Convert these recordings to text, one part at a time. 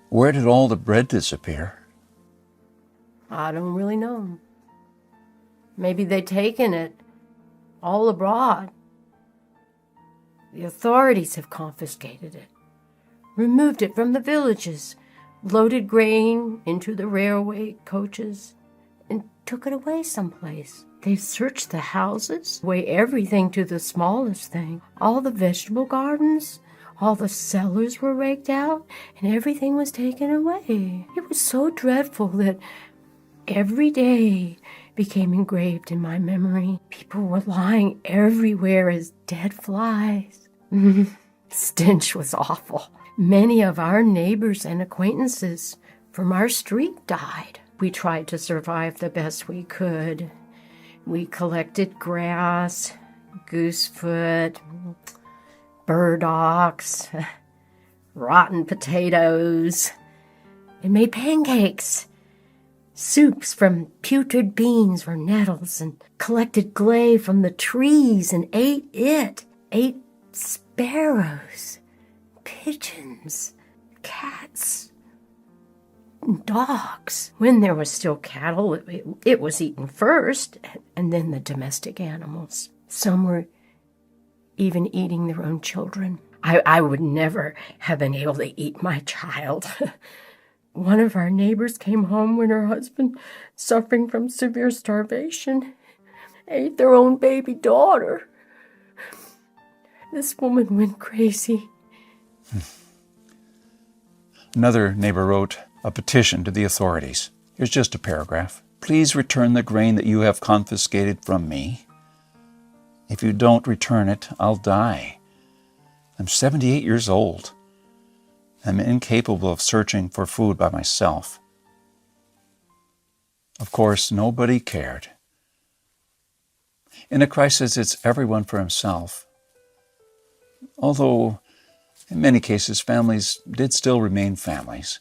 Where did all the bread disappear? I don't really know. Maybe they'd taken it all abroad. The authorities have confiscated it, removed it from the villages, loaded grain into the railway coaches, and took it away someplace. They've searched the houses, weighed everything to the smallest thing. All the vegetable gardens, all the cellars were raked out, and everything was taken away. It was so dreadful that every day became engraved in my memory. People were lying everywhere as dead flies. Stench was awful. Many of our neighbors and acquaintances from our street died. We tried to survive the best we could. We collected grass, goosefoot, burdocks, rotten potatoes, and made pancakes, soups from putrid beans or nettles, and collected clay from the trees and ate it. Ate sparrows, pigeons, cats, and dogs. When there was still cattle, it was eaten first, and then the domestic animals. Some were even eating their own children. I would never have been able to eat my child. One of our neighbors came home when her husband, suffering from severe starvation, ate their own baby daughter. This woman went crazy. Another neighbor wrote a petition to the authorities. Here's just a paragraph. Please return the grain that you have confiscated from me. If you don't return it, I'll die. I'm 78 years old. I'm incapable of searching for food by myself. Of course, nobody cared. In a crisis, it's everyone for himself. Although, in many cases, families did still remain families.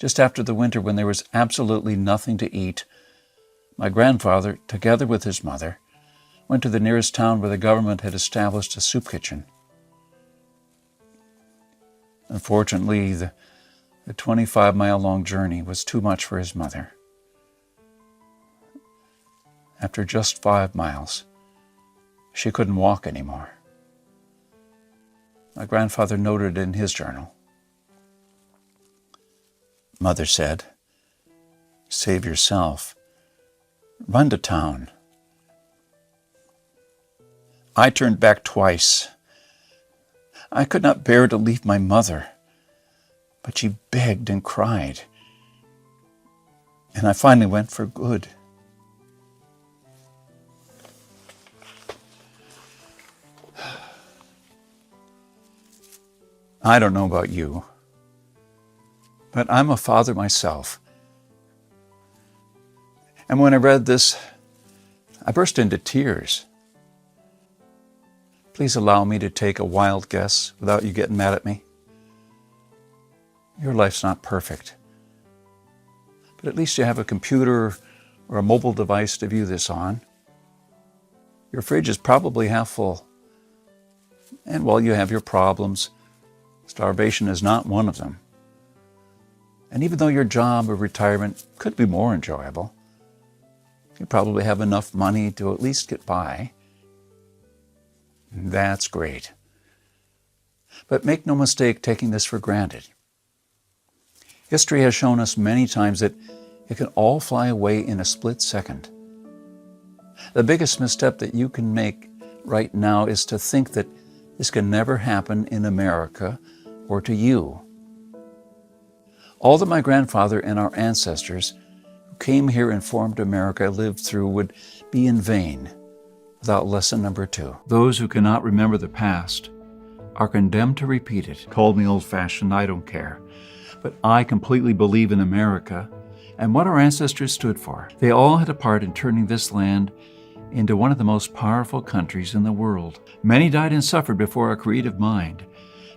Just after the winter, when there was absolutely nothing to eat, my grandfather, together with his mother, went to the nearest town where the government had established a soup kitchen. Unfortunately, the 25-mile-long journey was too much for his mother. After just 5 miles, she couldn't walk anymore. My grandfather noted in his journal, Mother said, "Save yourself. Run to town." I turned back twice. I could not bear to leave my mother, but she begged and cried, and I finally went for good. I don't know about you, but I'm a father myself. And when I read this, I burst into tears. Please allow me to take a wild guess without you getting mad at me. Your life's not perfect, but at least you have a computer or a mobile device to view this on. Your fridge is probably half full. And while you have your problems, starvation is not one of them. And even though your job or retirement could be more enjoyable, you probably have enough money to at least get by. That's great. But make no mistake taking this for granted. History has shown us many times that it can all fly away in a split second. The biggest misstep that you can make right now is to think that this can never happen in America or to you. All that my grandfather and our ancestors who came here and formed America lived through would be in vain without lesson number 2. Those who cannot remember the past are condemned to repeat it. Call me old-fashioned, I don't care. But I completely believe in America and what our ancestors stood for. They all had a part in turning this land into one of the most powerful countries in the world. Many died and suffered before our creative mind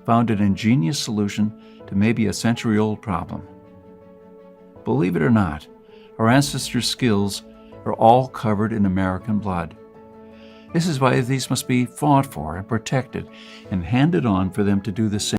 found an ingenious solution to maybe a century-old problem. Believe it or not, our ancestors' skills are all covered in American blood. This is why these must be fought for and protected and handed on for them to do the same.